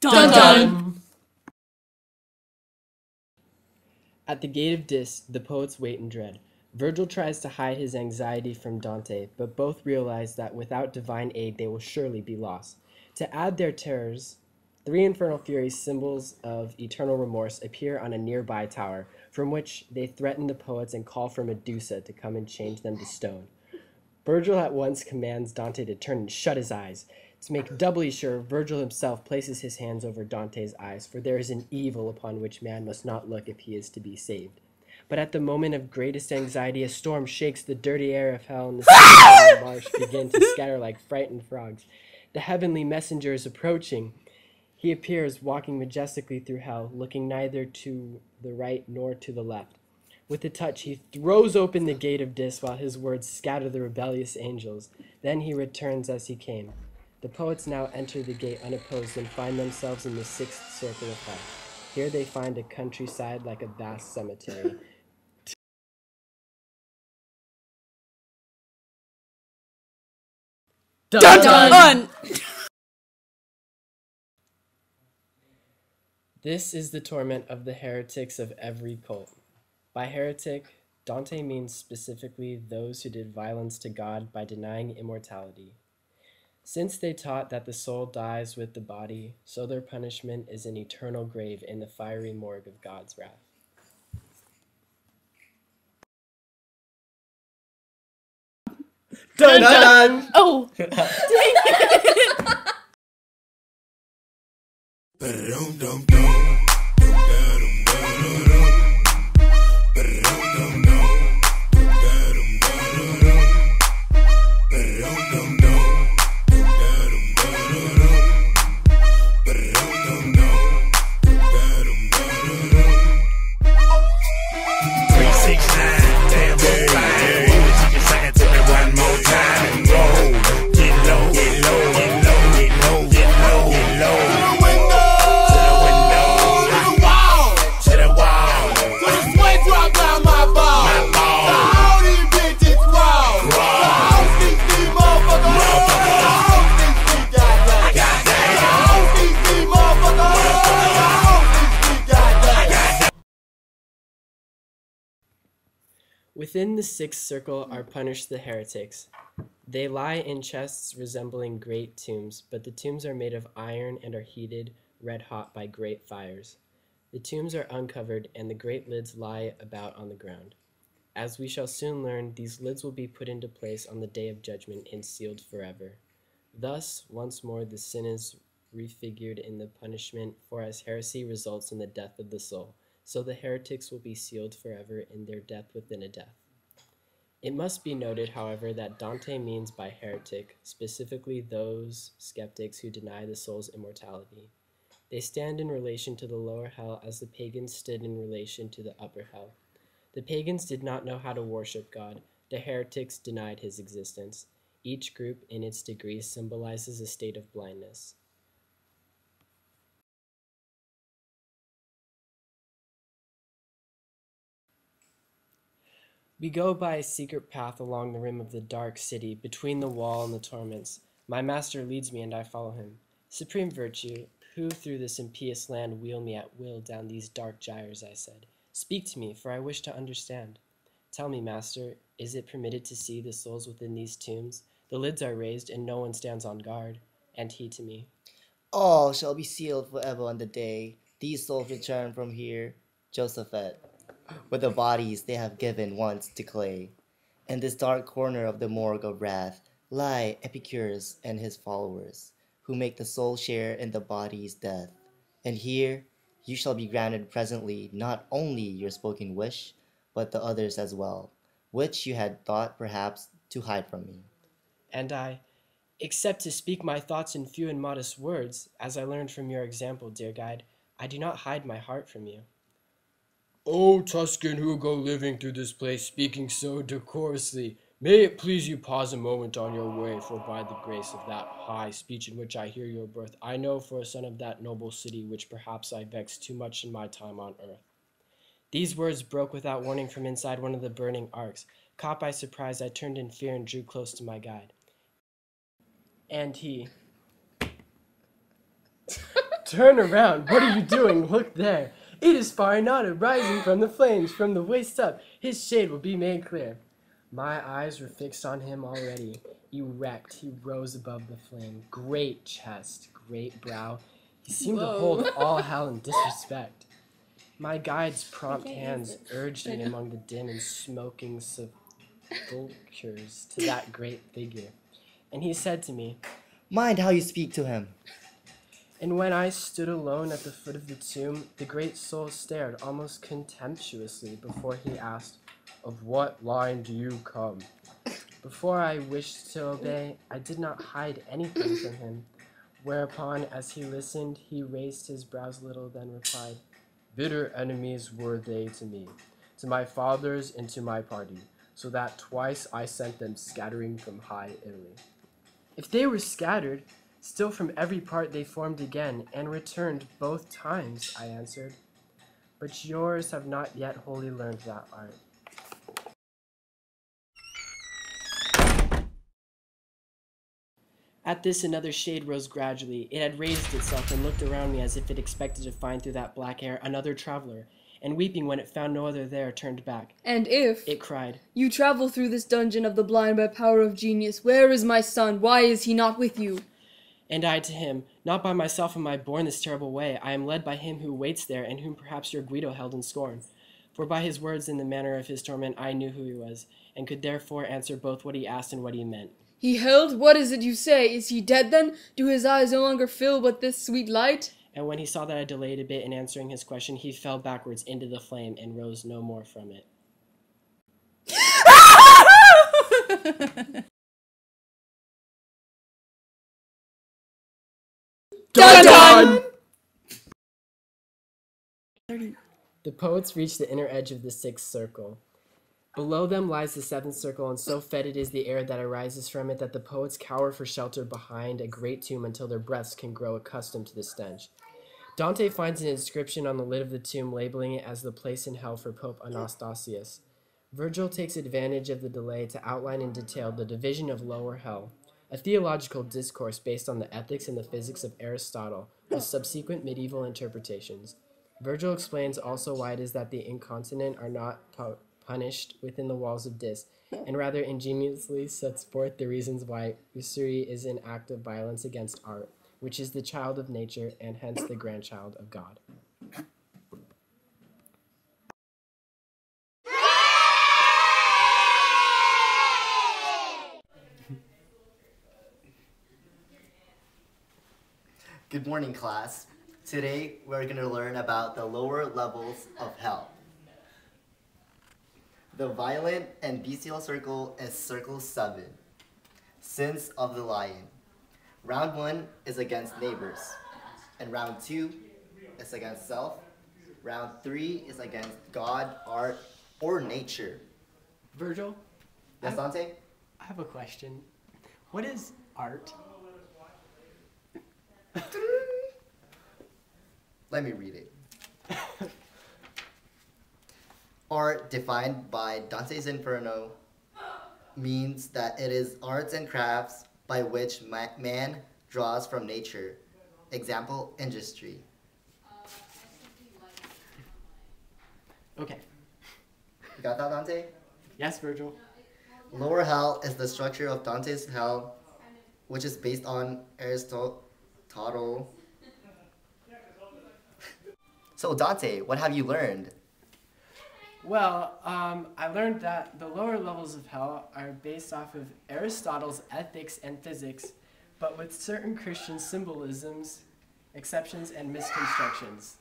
Dun dun! At the gate of Dis, the poets wait in dread. Virgil tries to hide his anxiety from Dante, but both realize that without divine aid they will surely be lost. To add their terrors, 3 infernal furies, symbols of eternal remorse, appear on a nearby tower, from which they threaten the poets and call for Medusa to come and change them to stone. Virgil at once commands Dante to turn and shut his eyes. To make doubly sure, Virgil himself places his hands over Dante's eyes, for there is an evil upon which man must not look if he is to be saved. But at the moment of greatest anxiety, a storm shakes the dirty air of hell, and the sea and the marsh begin to scatter like frightened frogs. The heavenly messenger is approaching. He appears, walking majestically through hell, looking neither to the right nor to the left. With a touch, he throws open the gate of Dis while his words scatter the rebellious angels. Then he returns as he came. The poets now enter the gate unopposed and find themselves in the 6th circle of hell. Here they find a countryside like a vast cemetery. Dun dun! This is the torment of the heretics of every cult. By heretic, Dante means specifically those who did violence to God by denying immortality. Since they taught that the soul dies with the body, so their punishment is an eternal grave in the fiery morgue of God's wrath. Dun dun! Oh! Within the 6th circle are punished the heretics. They lie in chests resembling great tombs, but the tombs are made of iron and are heated red hot by great fires. The tombs are uncovered, and the great lids lie about on the ground. As we shall soon learn, these lids will be put into place on the day of judgment and sealed forever. Thus, once more, the sin is refigured in the punishment, for as heresy results in the death of the soul, so the heretics will be sealed forever in their death within a death. It must be noted, however, that Dante means by heretic specifically those skeptics who deny the soul's immortality. They stand in relation to the lower hell as the pagans stood in relation to the upper hell. The pagans did not know how to worship God. The heretics denied his existence. Each group, in its degree, symbolizes a state of blindness. We go by a secret path along the rim of the dark city, between the wall and the torments. My master leads me, and I follow him. Supreme virtue, who through this impious land wheel me at will down these dark gyres, I said. Speak to me, for I wish to understand. Tell me, master, is it permitted to see the souls within these tombs? The lids are raised, and no one stands on guard. And he to me. All shall be sealed forever on the day these souls return from here, Josephet, where the bodies they have given once to clay. In this dark corner of the morgue of wrath lie Epicurus and his followers, who make the soul share in the body's death. And here you shall be granted presently not only your spoken wish, but the others as well, which you had thought perhaps to hide from me. And I, except to speak my thoughts in few and modest words, as I learned from your example, dear guide, I do not hide my heart from you. O Tuscan who go living through this place, speaking so decorously, may it please you pause a moment on your way, for by the grace of that high speech in which I hear your birth, I know for a son of that noble city which perhaps I vexed too much in my time on earth. These words broke without warning from inside one of the burning arcs. Caught by surprise, I turned in fear and drew close to my guide. And he... Turn around. What are you doing? Look there. It is Farinata rising from the flames. From the waist up, his shade will be made clear. My eyes were fixed on him already. Erect, he rose above the flame. Great chest, great brow. He seemed to hold all hell in disrespect. My guide's prompt hands urged me among the dim and smoking sepulchres to that great figure. And he said to me, Mind how you speak to him. and when I stood alone at the foot of the tomb, the great soul stared almost contemptuously before he asked, "Of what line do you come?" Before I wished to obey, I did not hide anything from him, whereupon, as he listened, he raised his brows a little, then replied, "Bitter enemies were they to me, to my fathers and to my party, so that twice I sent them scattering from high Italy." If they were scattered, still from every part they formed again, and returned both times, I answered. But yours have not yet wholly learned that art. At this, another shade rose gradually. It had raised itself and looked around me as if it expected to find through that black air another traveler, and weeping when it found no other there, turned back. And if It cried, you travel through this dungeon of the blind by power of genius, where is my son? Why is he not with you? and I to him, "Not by myself am I born this terrible way. I am led by him who waits there, and whom perhaps your Guido held in scorn." For by his words and the manner of his torment I knew who he was, and could therefore answer both what he asked and what he meant. He held? What is it you say? Is he dead then? Do his eyes no longer fill but this sweet light? And when he saw that I delayed a bit in answering his question, he fell backwards into the flame and rose no more from it. Dun dun! The poets reach the inner edge of the sixth circle. Below them lies the seventh circle, and so fetid is the air that arises from it that the poets cower for shelter behind a great tomb until their breaths can grow accustomed to the stench. Dante finds an inscription on the lid of the tomb labeling it as the place in hell for Pope Anastasius. Virgil takes advantage of the delay to outline in detail the division of lower hell, a theological discourse based on the ethics and the physics of Aristotle, with subsequent medieval interpretations. Virgil explains also why it is that the incontinent are not punished within the walls of Dis, and rather ingeniously sets forth the reasons why usury is an act of violence against art, which is the child of nature and hence the grandchild of God. Good morning, class. Today, we're going to learn about the lower levels of hell. The violent and bestial circle is circle 7, sins of the lion. Round 1 is against neighbors, and round 2 is against self. Round 3 is against God, art, or nature. Virgil? Yes, Dante? I have a question. What is art? Let me read it. Art, defined by Dante's Inferno, means that it is arts and crafts by which man draws from nature. Example, industry. Okay. You got that, Dante? Yes, Virgil. Lower hell is the structure of Dante's hell, which is based on Aristotle. So Dante, what have you learned? Well, I learned that the lower levels of hell are based off of Aristotle's ethics and physics, but with certain Christian symbolisms, exceptions, and misconstructions.